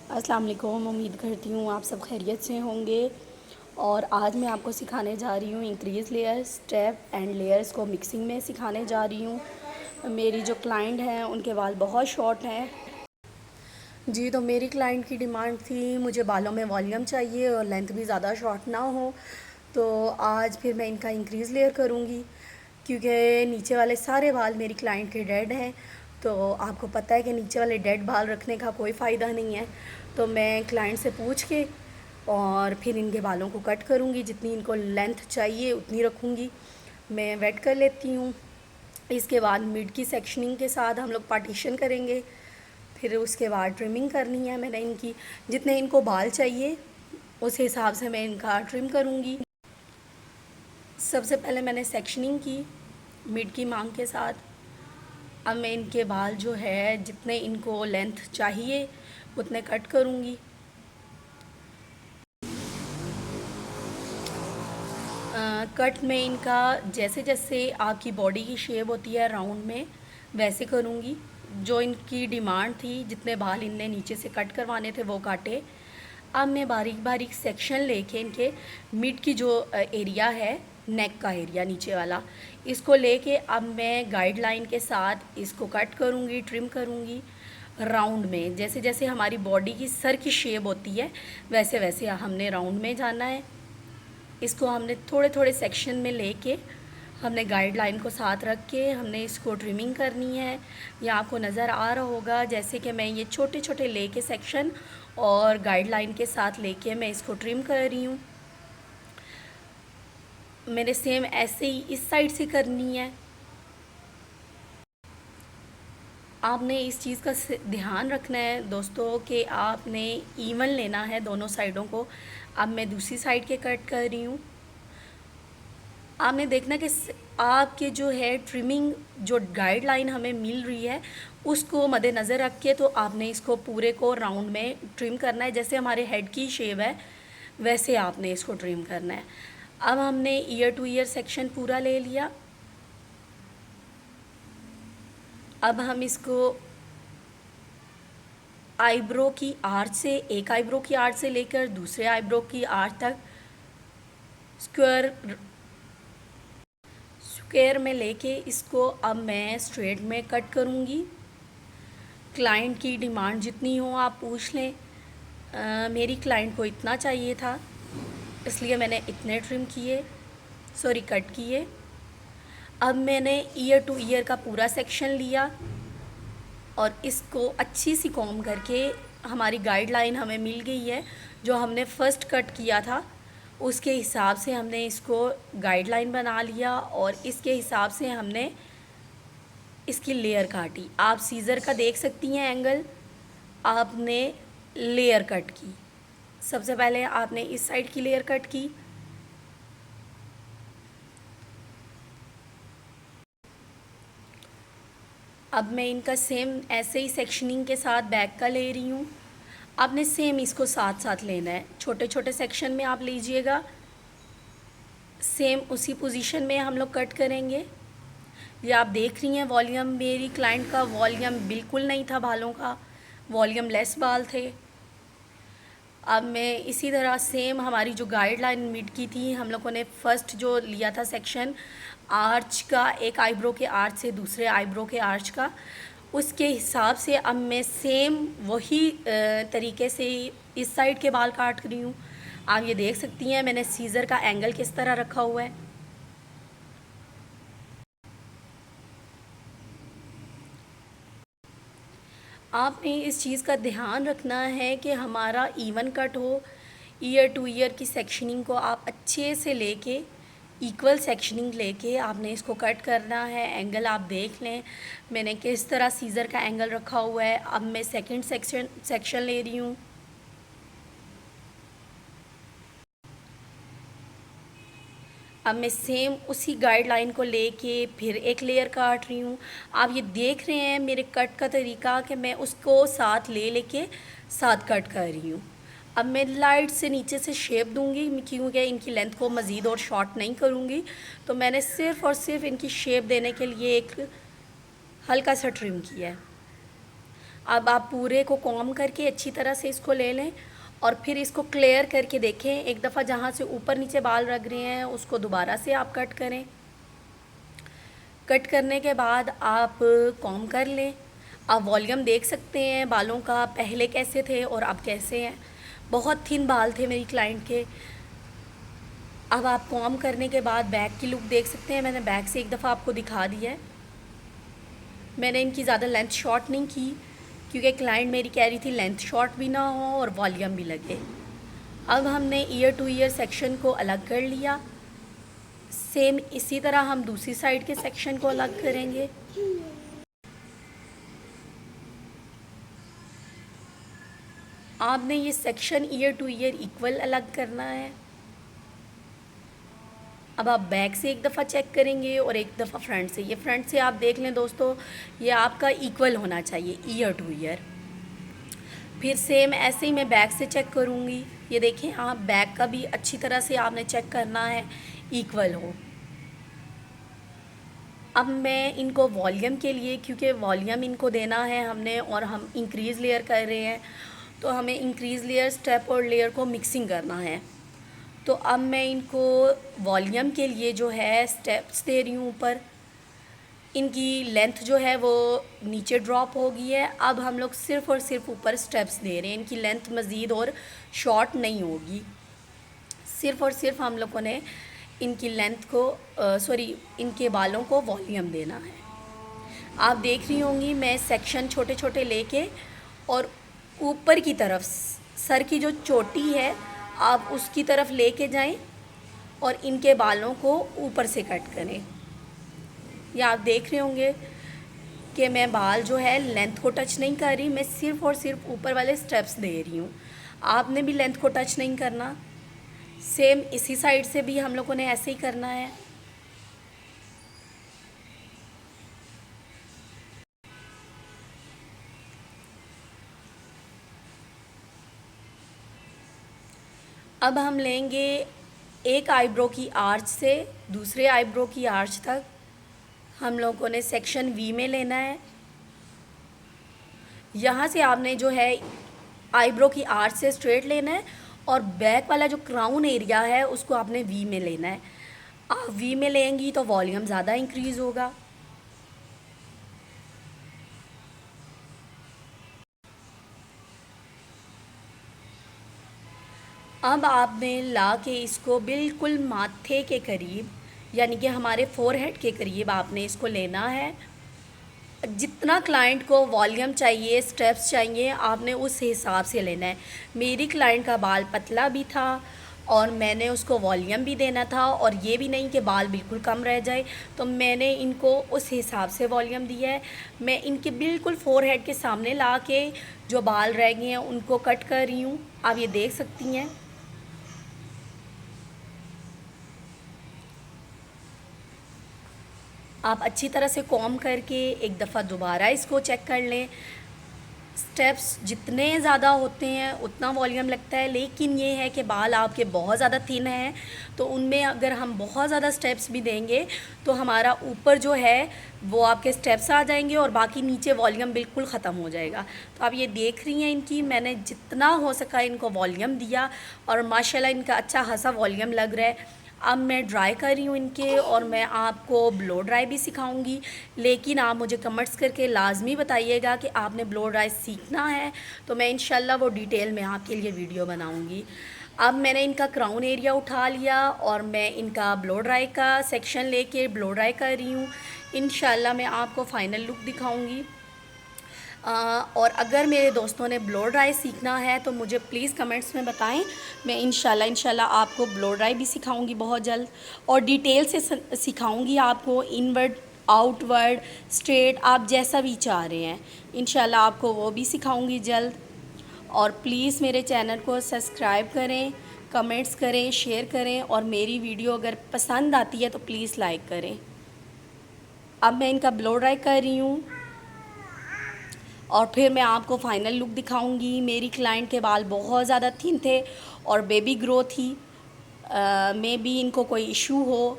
अस्सलाम वालेकुम। उम्मीद करती हूँ आप सब खैरियत से होंगे। और आज मैं आपको सिखाने जा रही हूँ increase layers, step and layers को मिक्सिंग में सिखाने जा रही हूँ। मेरी जो क्लाइंट हैं उनके बाल बहुत शॉर्ट हैं जी, तो मेरी क्लाइंट की डिमांड थी मुझे बालों में वॉल्यूम चाहिए और लेंथ भी ज़्यादा शॉर्ट ना हो। तो आज फिर मैं इनका इंक्रीज़ लेयर करूँगी क्योंकि नीचे वाले सारे बाल मेरी क्लाइंट के डेड हैं। तो आपको पता है कि नीचे वाले डेड बाल रखने का कोई फ़ायदा नहीं है। तो मैं क्लाइंट से पूछ के और फिर इनके बालों को कट करूँगी, जितनी इनको लेंथ चाहिए उतनी रखूँगी। मैं वेट कर लेती हूँ। इसके बाद मिड की सेक्शनिंग के साथ हम लोग पार्टीशन करेंगे। फिर उसके बाद ट्रिमिंग करनी है मैंने इनकी, जितने इनको बाल चाहिए उस हिसाब से मैं इनका ट्रिम करूँगी। सबसे पहले मैंने सेक्शनिंग की मिड की मांग के साथ। अब मैं इनके बाल जो है जितने इनको लेंथ चाहिए उतने कट करूँगी। कट में इनका जैसे जैसे आपकी बॉडी की शेप होती है राउंड में वैसे करूँगी। जो इनकी डिमांड थी जितने बाल इनने नीचे से कट करवाने थे वो काटे। अब मैं बारीक बारीक सेक्शन लेके इनके मिड की जो एरिया है, नेक का एरिया नीचे वाला, इसको लेके अब मैं गाइडलाइन के साथ इसको कट करूँगी, ट्रिम करूँगी राउंड में। जैसे जैसे हमारी बॉडी की सर की शेप होती है वैसे वैसे हमने राउंड में जाना है। इसको हमने थोड़े थोड़े सेक्शन में लेके हमने गाइडलाइन को साथ रख के हमने इसको ट्रिमिंग करनी है। ये आपको नज़र आ रहा होगा जैसे कि मैं ये छोटे छोटे लेके सेक्शन और गाइडलाइन के साथ लेके मैं इसको ट्रिम कर रही हूँ। मैंने सेम ऐसे ही इस साइड से करनी है। आपने इस चीज़ का ध्यान रखना है दोस्तों कि आपने इवन लेना है दोनों साइडों को। अब मैं दूसरी साइड के कट कर रही हूँ। आपने देखना कि आपके जो है ट्रिमिंग जो गाइडलाइन हमें मिल रही है उसको मद्देनज़र रख के तो आपने इसको पूरे को राउंड में ट्रिम करना है। जैसे हमारे हेड की शेप है वैसे आपने इसको ट्रिम करना है। अब हमने ईयर टू ईयर सेक्शन पूरा ले लिया। अब हम इसको आईब्रो की आर्च से, एक आईब्रो की आर्च से लेकर दूसरे आईब्रो की आर्च तक स्क्वायर में लेके इसको अब मैं स्ट्रेट में कट करूँगी। क्लाइंट की डिमांड जितनी हो आप पूछ लें। मेरी क्लाइंट को इतना चाहिए था इसलिए मैंने इतने ट्रिम किए, सॉरी कट किए। अब मैंने ईयर टू ईयर का पूरा सेक्शन लिया और इसको अच्छी सी कॉम्ब करके हमारी गाइडलाइन हमें मिल गई है जो हमने फ़र्स्ट कट किया था उसके हिसाब से हमने इसको गाइडलाइन बना लिया और इसके हिसाब से हमने इसकी लेयर काटी। आप सीज़र का देख सकती हैं एंगल। आपने लेयर कट की। सबसे पहले आपने इस साइड की लेयर कट की। अब मैं इनका सेम ऐसे ही सेक्शनिंग के साथ बैक का ले रही हूँ। आपने सेम इसको साथ साथ लेना है, छोटे छोटे सेक्शन में आप लीजिएगा। सेम उसी पोजीशन में हम लोग कट करेंगे। ये आप देख रही हैं वॉल्यूम, मेरी क्लाइंट का वॉल्यूम बिल्कुल नहीं था बालों का, वॉल्यूम लेस बाल थे। अब मैं इसी तरह सेम हमारी जो गाइडलाइन मिड की थी, हम लोगों ने फ़र्स्ट जो लिया था सेक्शन आर्च का, एक आईब्रो के आर्च से दूसरे आईब्रो के आर्च का, उसके हिसाब से अब मैं सेम वही तरीके से इस साइड के बाल काट रही हूँ। आप ये देख सकती हैं मैंने सीज़र का एंगल किस तरह रखा हुआ है। आपने इस चीज़ का ध्यान रखना है कि हमारा इवन कट हो। ईयर टू ईयर की सेक्शनिंग को आप अच्छे से लेके, इक्वल सेक्शनिंग लेके आपने इसको कट करना है। एंगल आप देख लें मैंने किस तरह सीज़र का एंगल रखा हुआ है। अब मैं सेकंड सेक्शन ले रही हूँ। अब मैं सेम उसी गाइडलाइन को लेके फिर एक लेयर काट रही हूँ। आप ये देख रहे हैं मेरे कट का तरीका कि मैं उसको साथ ले लेके साथ कट कर रही हूँ। अब मैं लाइट से नीचे से शेप दूंगी क्योंकि इनकी लेंथ को मज़ीद और शॉर्ट नहीं करूँगी। तो मैंने सिर्फ़ और सिर्फ इनकी शेप देने के लिए एक हल्का सा ट्रिम किया है। अब आप पूरे को कॉम्ब करके अच्छी तरह से इसको ले लें और फिर इसको क्लियर करके देखें। एक दफ़ा जहाँ से ऊपर नीचे बाल रख रहे हैं उसको दोबारा से आप कट करें। कट करने के बाद आप कॉम्ब कर लें। आप वॉल्यूम देख सकते हैं बालों का, पहले कैसे थे और अब कैसे हैं। बहुत थिन बाल थे मेरी क्लाइंट के। अब आप कॉम्ब करने के बाद बैक की लुक देख सकते हैं। मैंने बैक से एक दफ़ा आपको दिखा दिया है। मैंने इनकी ज़्यादा लेंथ शॉर्ट नहीं की क्योंकि क्लाइंट मेरी कह रही थी लेंथ शॉर्ट भी ना हो और वॉल्यूम भी लगे। अब हमने ईयर टू ईयर सेक्शन को अलग कर लिया। सेम इसी तरह हम दूसरी साइड के सेक्शन को अलग करेंगे। आपने ये section year two year equal अलग करना है। अब आप बैक से एक दफ़ा चेक करेंगे और एक दफ़ा फ्रंट से। ये फ्रंट से आप देख लें दोस्तों, ये आपका इक्वल होना चाहिए ईयर टू ईयर। फिर सेम ऐसे ही मैं बैक से चेक करूँगी। ये देखें, आप बैक का भी अच्छी तरह से आपने चेक करना है इक्वल हो। अब मैं इनको वॉल्यूम के लिए, क्योंकि वॉल्यूम इनको देना है हमने और हम इंक्रीज़ लेयर कर रहे हैं, तो हमें इंक्रीज़ लेयर, स्टेप और लेयर को मिक्सिंग करना है। तो अब मैं इनको वॉल्यूम के लिए जो है स्टेप्स दे रही हूँ ऊपर। इनकी लेंथ जो है वो नीचे ड्रॉप हो गई है। अब हम लोग सिर्फ़ और सिर्फ ऊपर स्टेप्स दे रहे हैं। इनकी लेंथ मज़ीद और शॉर्ट नहीं होगी। सिर्फ़ और सिर्फ हम लोगों ने इनकी लेंथ को इनके बालों को वॉल्यूम देना है। आप देख रही होंगी मैं सेक्शन छोटे छोटे लेके और ऊपर की तरफ सर की जो चोटी है आप उसकी तरफ लेके जाएं और इनके बालों को ऊपर से कट करें। या आप देख रहे होंगे कि मैं बाल जो है लेंथ को टच नहीं कर रही, मैं सिर्फ़ और सिर्फ ऊपर वाले स्टेप्स दे रही हूँ। आपने भी लेंथ को टच नहीं करना। सेम इसी साइड से भी हम लोगों ने ऐसे ही करना है। अब हम लेंगे एक आईब्रो की आर्च से दूसरे आईब्रो की आर्च तक हम लोगों ने सेक्शन वी में लेना है। यहाँ से आपने जो है आईब्रो की आर्च से स्ट्रेट लेना है और बैक वाला जो क्राउन एरिया है उसको आपने वी में लेना है। आप वी में लेंगी तो वॉल्यूम ज़्यादा इंक्रीज़ होगा। अब आपने ला के इसको बिल्कुल माथे के करीब, यानी कि हमारे फोरहेड के करीब आपने इसको लेना है। जितना क्लाइंट को वॉल्यूम चाहिए, स्टेप्स चाहिए, आपने उस हिसाब से लेना है। मेरी क्लाइंट का बाल पतला भी था और मैंने उसको वॉल्यूम भी देना था और ये भी नहीं कि बाल बिल्कुल कम रह जाए, तो मैंने इनको उस हिसाब से वॉल्यूम दिया है। मैं इनके बिल्कुल फोरहेड के सामने ला के जो बाल रह गए हैं उनको कट कर रही हूँ। आप ये देख सकती हैं। आप अच्छी तरह से कॉम्ब करके एक दफ़ा दोबारा इसको चेक कर लें। स्टेप्स जितने ज़्यादा होते हैं उतना वॉल्यूम लगता है, लेकिन ये है कि बाल आपके बहुत ज़्यादा थिन हैं तो उनमें अगर हम बहुत ज़्यादा स्टेप्स भी देंगे तो हमारा ऊपर जो है वो आपके स्टेप्स आ जाएंगे और बाकी नीचे वॉल्यूम बिल्कुल ख़त्म हो जाएगा। तो आप ये देख रही हैं, इनकी मैंने जितना हो सका इनको वॉल्यूम दिया और माशाल्लाह इनका अच्छा खासा वॉल्यूम लग रहा है। अब मैं ड्राई कर रही हूँ इनके और मैं आपको ब्लो ड्राई भी सिखाऊंगी, लेकिन आप मुझे कमेंट्स करके लाजमी बताइएगा कि आपने ब्लो ड्राई सीखना है तो मैं इंशाल्लाह वो डिटेल में आपके लिए वीडियो बनाऊंगी। अब मैंने इनका क्राउन एरिया उठा लिया और मैं इनका ब्लो ड्राई का सेक्शन लेके ब्लो ड्राई कर रही हूँ। इंशाल्लाह मैं आपको फ़ाइनल लुक दिखाऊँगी। और अगर मेरे दोस्तों ने ब्लो ड्राई सीखना है तो मुझे प्लीज़ कमेंट्स में बताएं। मैं इंशाल्लाह आपको ब्लो ड्राई भी सिखाऊंगी बहुत जल्द और डिटेल से सिखाऊंगी आपको, इनवर्ड, आउटवर्ड, स्ट्रेट, आप जैसा भी चाह रहे हैं इंशाल्लाह आपको वो भी सिखाऊंगी जल्द। और प्लीज़ मेरे चैनल को सब्सक्राइब करें, कमेंट्स करें, शेयर करें और मेरी वीडियो अगर पसंद आती है तो प्लीज़ लाइक करें। अब मैं इनका ब्लो ड्राई कर रही हूँ और फिर मैं आपको फ़ाइनल लुक दिखाऊंगी। मेरी क्लाइंट के बाल बहुत ज़्यादा थिन थे और बेबी ग्रो थी, मे बी इनको कोई इशू हो।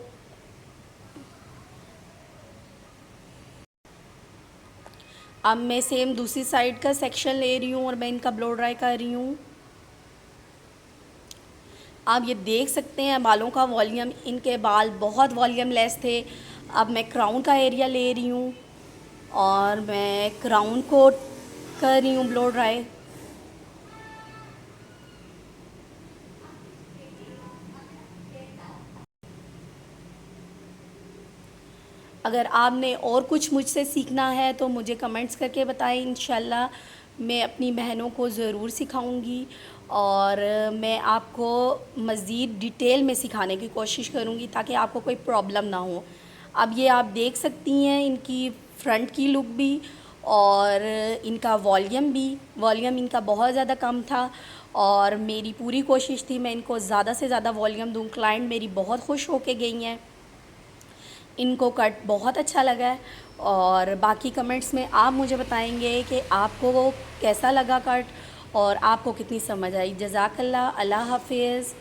अब मैं सेम दूसरी साइड का सेक्शन ले रही हूँ और मैं इनका ब्लो ड्राई कर रही हूँ। आप ये देख सकते हैं बालों का वॉल्यूम, इनके बाल बहुत वॉल्यूम लेस थे। अब मैं क्राउन का एरिया ले रही हूँ और मैं क्राउन को कर रही हूँ ब्लो ड्राई। अगर आपने और कुछ मुझसे सीखना है तो मुझे कमेंट्स करके बताएं। इंशाल्लाह मैं अपनी बहनों को ज़रूर सिखाऊंगी और मैं आपको मज़ीद डिटेल में सिखाने की कोशिश करूंगी ताकि आपको कोई प्रॉब्लम ना हो। अब ये आप देख सकती हैं इनकी फ्रंट की लुक भी और इनका वॉल्यूम इनका बहुत ज़्यादा कम था और मेरी पूरी कोशिश थी मैं इनको ज़्यादा से ज़्यादा वॉल्यूम दूँ। क्लाइंट मेरी बहुत खुश होके गई हैं, इनको कट बहुत अच्छा लगा है। और बाकी कमेंट्स में आप मुझे बताएंगे कि आपको वो कैसा लगा कट और आपको कितनी समझ आई। जज़ाकल्लाह, अल्लाह हाफिज़।